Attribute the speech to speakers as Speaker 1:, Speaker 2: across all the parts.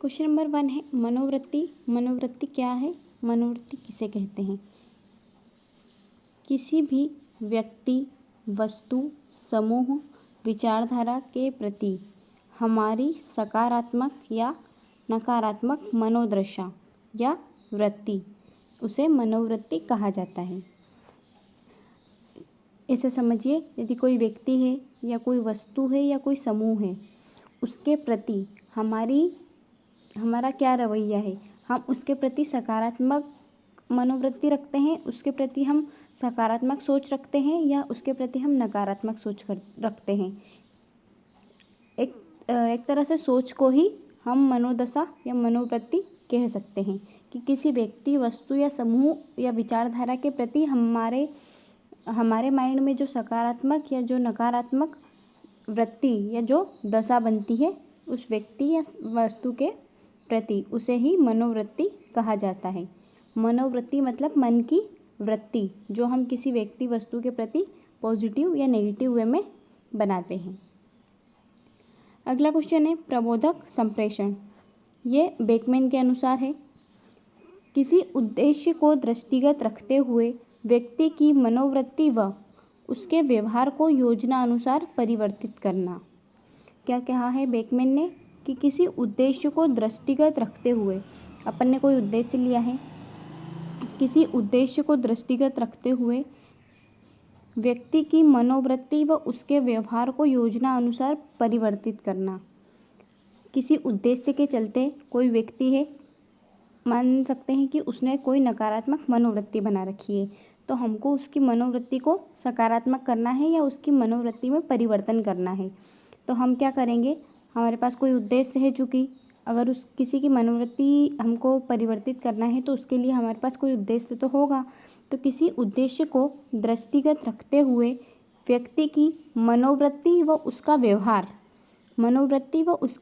Speaker 1: Question number 1 है मनोवृत्ति। मनोवृत्ति क्या है? मनोवृत्ति किसे कहते हैं? किसी भी व्यक्ति, वस्तु, समूह, विचारधारा के प्रति हमारी सकारात्मक या नकारात्मक मनोदशा या वृत्ति, उसे मनोवृत्ति कहा जाता है। ऐसे समझिए, यदि कोई व्यक्ति है या कोई वस्तु है या कोई समूह है, उसके प्रति हमारा क्या रवैया है, हम उसके प्रति सकारात्मक मनोवृत्ति रखते हैं, उसके प्रति हम सकारात्मक सोच रखते हैं या उसके प्रति हम नकारात्मक सोच रखते हैं। एक तरह से सोच को ही हम मनोदशा या मनोवृत्ति कह सकते हैं कि किसी व्यक्ति, वस्तु या समूह या विचारधारा के प्रति हमारे माइंड में जो सकारात्मक या जो नकारात्मक वृत्ति या जो दशा बनती है उस व्यक्ति या वस्तु के प्रति, उसे ही मनोवृत्ति कहा जाता है। मनोवृत्ति मतलब मन की वृत्ति, जो हम किसी व्यक्ति, वस्तु के प्रति पॉजिटिव या नेगेटिव वे में बनाते हैं। अगला क्वेश्चन है प्रबोधक संप्रेषण। ये बेकमैन के अनुसार है, किसी उद्देश्य को दृष्टिगत रखते हुए व्यक्ति की मनोवृत्ति व उसके व्यवहार को योजना अनुसार परिवर्तित करना। क्या कहा है बेकमैन ने कि किसी उद्देश्य को दृष्टिगत रखते हुए, अपन ने कोई उद्देश्य लिया है, किसी उद्देश्य को दृष्टिगत रखते हुए व्यक्ति की मनोवृत्ति व उसके व्यवहार को योजना अनुसार परिवर्तित करना। किसी उद्देश्य के चलते कोई व्यक्ति है, मान सकते हैं कि उसने कोई नकारात्मक मनोवृत्ति बना रखी है, तो हमको उसकी मनोवृत्ति को सकारात्मक करना है या उसकी मनोवृत्ति में परिवर्तन करना है। तो हम क्या करेंगे, हमारे पास कोई उद्देश्य है, चूँकि अगर किसी की मनोवृत्ति हमको परिवर्तित करना है तो उसके लिए हमारे पास कोई उद्देश्य तो होगा। तो किसी उद्देश्य को दृष्टिगत रखते हुए व्यक्ति की मनोवृत्ति व उसके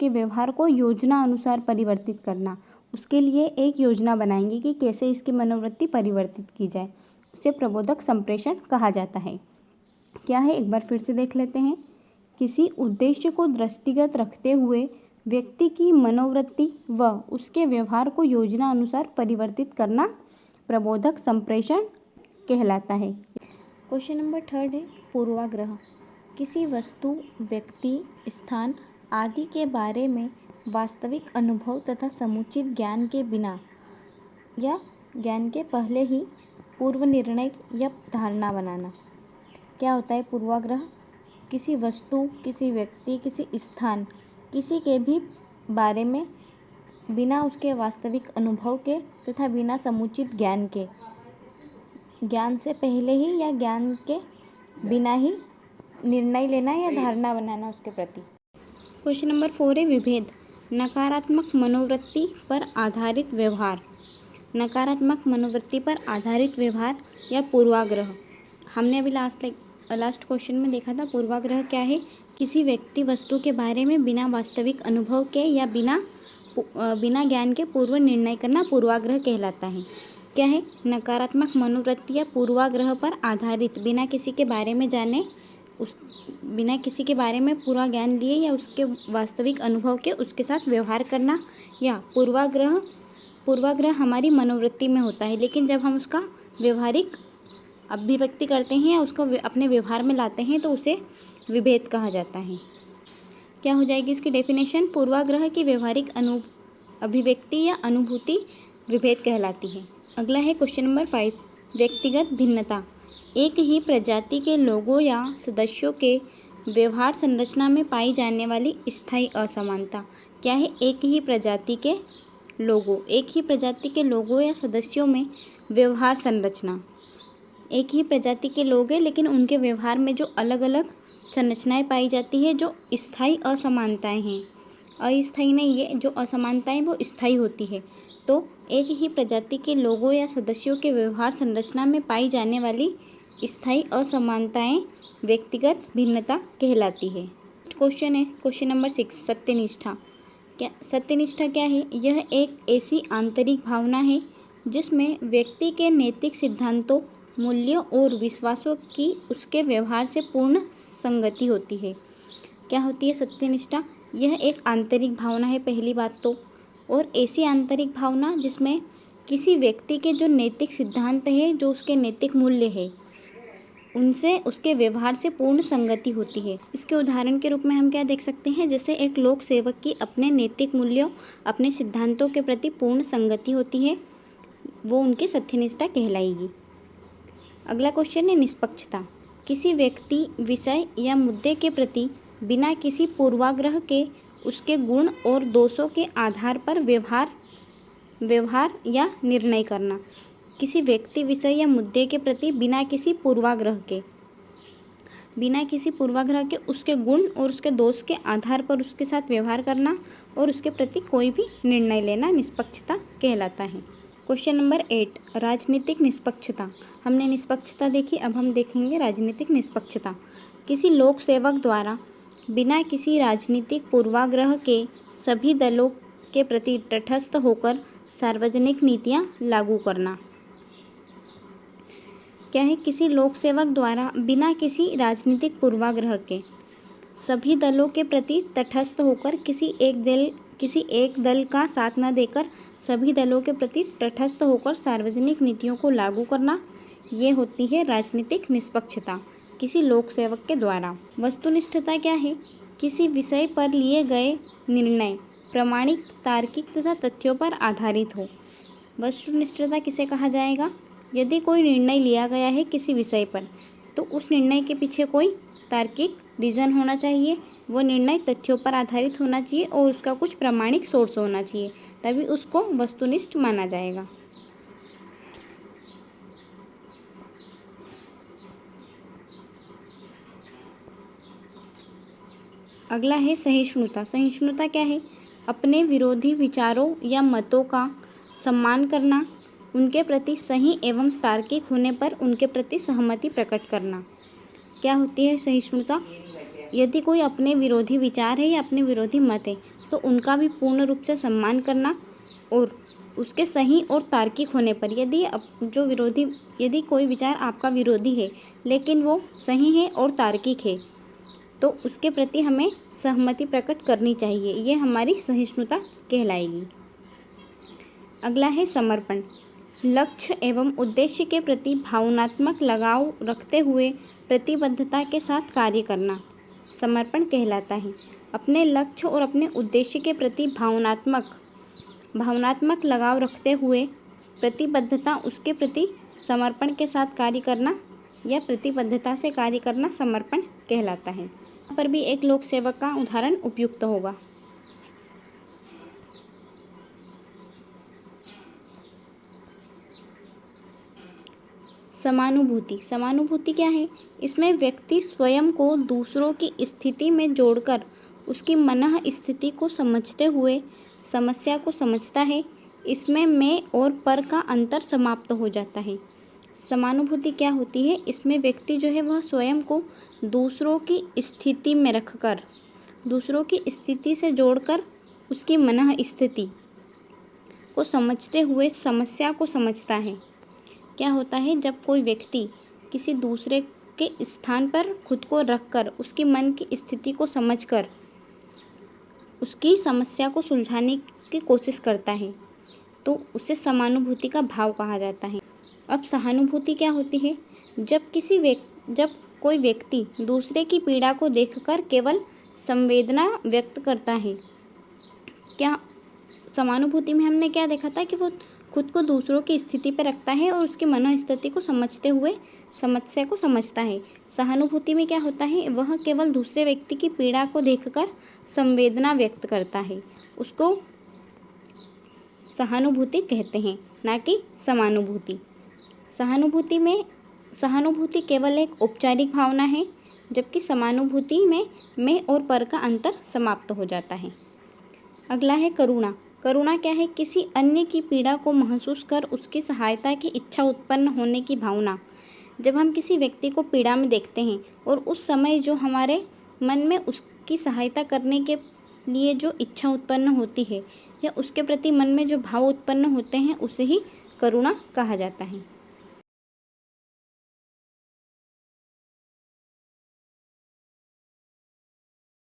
Speaker 1: व्यवहार को योजना अनुसार परिवर्तित करना। उसके लिए एक योजना बनाएंगे कि कैसे इसकी मनोवृत्ति परिवर्तित की जाए, उसे प्रबोधक संप्रेषण कहा जाता है। क्या है, एक बार फिर से देख लेते हैं। किसी उद्देश्य को दृष्टिगत रखते हुए व्यक्ति की मनोवृत्ति व उसके व्यवहार को योजना अनुसार परिवर्तित करना प्रबोधक संप्रेषण कहलाता है। क्वेश्चन नंबर 3 है पूर्वाग्रह। किसी वस्तु, व्यक्ति, स्थान आदि के बारे में वास्तविक अनुभव तथा समुचित ज्ञान के बिना या ज्ञान के पहले ही पूर्व निर्णय या धारणा बनाना। क्या होता है पूर्वाग्रह? किसी वस्तु, किसी व्यक्ति, किसी स्थान, किसी के भी बारे में बिना उसके वास्तविक अनुभव के तथा बिना समुचित ज्ञान से पहले ही या ज्ञान के बिना ही निर्णय लेना या धारणा बनाना उसके प्रति। क्वेश्चन नंबर 4 है विभेद। नकारात्मक मनोवृत्ति पर आधारित व्यवहार। नकारात्मक मनोवृत्ति पर आधारित व्यवहार या पूर्वाग्रह। हमने अभी लास्ट क्वेश्चन में देखा था पूर्वाग्रह क्या है, किसी व्यक्ति, वस्तु के बारे में बिना वास्तविक अनुभव के या बिना ज्ञान के पूर्व निर्णय करना पूर्वाग्रह कहलाता है। क्या है, नकारात्मक मनोवृत्ति या पूर्वाग्रह पर आधारित, बिना किसी के बारे में पूरा ज्ञान लिए या उसके वास्तविक अनुभव के उसके साथ व्यवहार करना। या पूर्वाग्रह हमारी मनोवृत्ति में होता है, लेकिन जब हम उसका व्यवहारिक अभिव्यक्ति करते हैं या उसको अपने व्यवहार में लाते हैं तो उसे विभेद कहा जाता है। क्या हो जाएगी इसकी डेफिनेशन? पूर्वाग्रह की व्यवहारिक अभिव्यक्ति या अनुभूति विभेद कहलाती है। अगला है क्वेश्चन नंबर 5 व्यक्तिगत भिन्नता। एक ही प्रजाति के लोगों या सदस्यों के व्यवहार संरचना में पाई जाने वाली स्थायी असमानता। क्या है, एक ही प्रजाति के लोगों या सदस्यों में व्यवहार संरचना। एक ही प्रजाति के लोग हैं लेकिन उनके व्यवहार में जो अलग अलग संरचनाएं पाई जाती है, जो स्थायी असमानताएं हैं, अस्थायी नहीं, ये जो असमानताएं वो स्थायी होती है। तो एक ही प्रजाति के लोगों या सदस्यों के व्यवहार संरचना में पाई जाने वाली स्थायी असमानताएं व्यक्तिगत भिन्नता कहलाती है। क्वेश्चन है क्वेश्चन नंबर 6 सत्यनिष्ठा। सत्यनिष्ठा क्या है? यह एक ऐसी आंतरिक भावना है जिसमें व्यक्ति के नैतिक सिद्धांतों, मूल्यों और विश्वासों की उसके व्यवहार से पूर्ण संगति होती है। क्या होती है सत्यनिष्ठा? यह एक आंतरिक भावना है पहली बात तो, और ऐसी आंतरिक भावना जिसमें किसी व्यक्ति के जो नैतिक सिद्धांत है, जो उसके नैतिक मूल्य है, उनसे उसके व्यवहार से पूर्ण संगति होती है। इसके उदाहरण के रूप में हम क्या देख सकते हैं, जैसे एक लोक सेवक की अपने नैतिक मूल्यों, अपने सिद्धांतों के प्रति पूर्ण संगति होती है, वो उनकी सत्यनिष्ठा कहलाएगी। अगला क्वेश्चन है निष्पक्षता। किसी व्यक्ति, विषय या मुद्दे के प्रति बिना किसी पूर्वाग्रह के उसके गुण और दोषों के आधार पर व्यवहार या निर्णय करना। किसी व्यक्ति, विषय या मुद्दे के प्रति बिना किसी पूर्वाग्रह के उसके गुण और उसके दोष के आधार पर उसके साथ व्यवहार करना और उसके प्रति कोई भी निर्णय लेना निष्पक्षता कहलाता है। क्वेश्चन नंबर 8, राजनीतिक निष्पक्षता। हमने निष्पक्षता देखी, अब हम देखेंगे राजनीतिक निष्पक्षता। किसी लोक सेवक द्वारा बिना किसी राजनीतिक पूर्वाग्रह के सभी दलों के प्रति तटस्थ होकर सार्वजनिक नीतियां लागू करना। क्या है, किसी लोक सेवक द्वारा बिना किसी राजनीतिक पूर्वाग्रह के सभी दलों के प्रति तटस्थ होकर किसी एक दल का साथ न देकर सभी दलों के प्रति तटस्थ होकर सार्वजनिक नीतियों को लागू करना, ये होती है राजनीतिक निष्पक्षता किसी लोक सेवक के द्वारा। वस्तुनिष्ठता क्या है, किसी विषय पर लिए गए निर्णय प्रामाणिक, तार्किक तथा तथ्यों पर आधारित हो। वस्तुनिष्ठता किसे कहा जाएगा, यदि कोई निर्णय लिया गया है किसी विषय पर तो उस निर्णय के पीछे कोई तार्किक रीज़न होना चाहिए, वो निर्णय तथ्यों पर आधारित होना चाहिए और उसका कुछ प्रामाणिक सोर्स होना चाहिए, तभी उसको वस्तुनिष्ठ माना जाएगा। अगला है सहिष्णुता। सहिष्णुता क्या है, अपने विरोधी विचारों या मतों का सम्मान करना, उनके प्रति सही एवं तार्किक होने पर उनके प्रति सहमति प्रकट करना। क्या होती है सहिष्णुता, यदि कोई अपने विरोधी विचार है या अपने विरोधी मत है तो उनका भी पूर्ण रूप से सम्मान करना और उसके सही और तार्किक होने पर, यदि कोई विचार आपका विरोधी है लेकिन वो सही है और तार्किक है तो उसके प्रति हमें सहमति प्रकट करनी चाहिए, ये हमारी सहिष्णुता कहलाएगी। अगला है समर्पण। लक्ष्य एवं उद्देश्य के प्रति भावनात्मक लगाव रखते हुए प्रतिबद्धता के साथ कार्य करना समर्पण कहलाता है। अपने लक्ष्य और अपने उद्देश्य के प्रति भावनात्मक लगाव रखते हुए प्रतिबद्धता, उसके प्रति समर्पण के साथ कार्य करना या प्रतिबद्धता से कार्य करना समर्पण कहलाता है। यहाँ पर भी एक लोक सेवक का उदाहरण उपयुक्त होगा। समानुभूति। समानुभूति क्या है, इसमें व्यक्ति स्वयं को दूसरों की स्थिति में जोड़कर उसकी मन स्थिति को समझते हुए समस्या को समझता है। इसमें मैं और पर का अंतर समाप्त हो जाता है। समानुभूति क्या होती है, इसमें व्यक्ति जो है वह स्वयं को दूसरों की स्थिति में रखकर, दूसरों की स्थिति से जोड़कर उसकी मन स्थिति को समझते हुए समस्या को समझता है। क्या होता है, जब कोई व्यक्ति किसी दूसरे के स्थान पर खुद को रखकर उसकी मन की स्थिति को समझकर उसकी समस्या को सुलझाने की कोशिश करता है तो उसे समानुभूति का भाव कहा जाता है। अब सहानुभूति क्या होती है, जब कोई व्यक्ति दूसरे की पीड़ा को देखकर केवल संवेदना व्यक्त करता है। क्या समानुभूति में हमने क्या देखा था कि वो खुद को दूसरों की स्थिति पर रखता है और उसकी मनोस्थिति को समझते हुए समस्या को समझता है। सहानुभूति में क्या होता है, वह केवल दूसरे व्यक्ति की पीड़ा को देखकर संवेदना व्यक्त करता है, उसको सहानुभूति कहते हैं, ना कि समानुभूति। सहानुभूति केवल एक औपचारिक भावना है, जबकि समानुभूति में मैं और पर का अंतर समाप्त हो जाता है। अगला है करुणा। करुणा क्या है, किसी अन्य की पीड़ा को महसूस कर उसकी सहायता की इच्छा उत्पन्न होने की भावना। जब हम किसी व्यक्ति को पीड़ा में देखते हैं और उस समय जो हमारे मन में उसकी सहायता करने के लिए जो इच्छा उत्पन्न होती है या उसके प्रति मन में जो भाव उत्पन्न होते हैं, उसे ही करुणा कहा जाता है।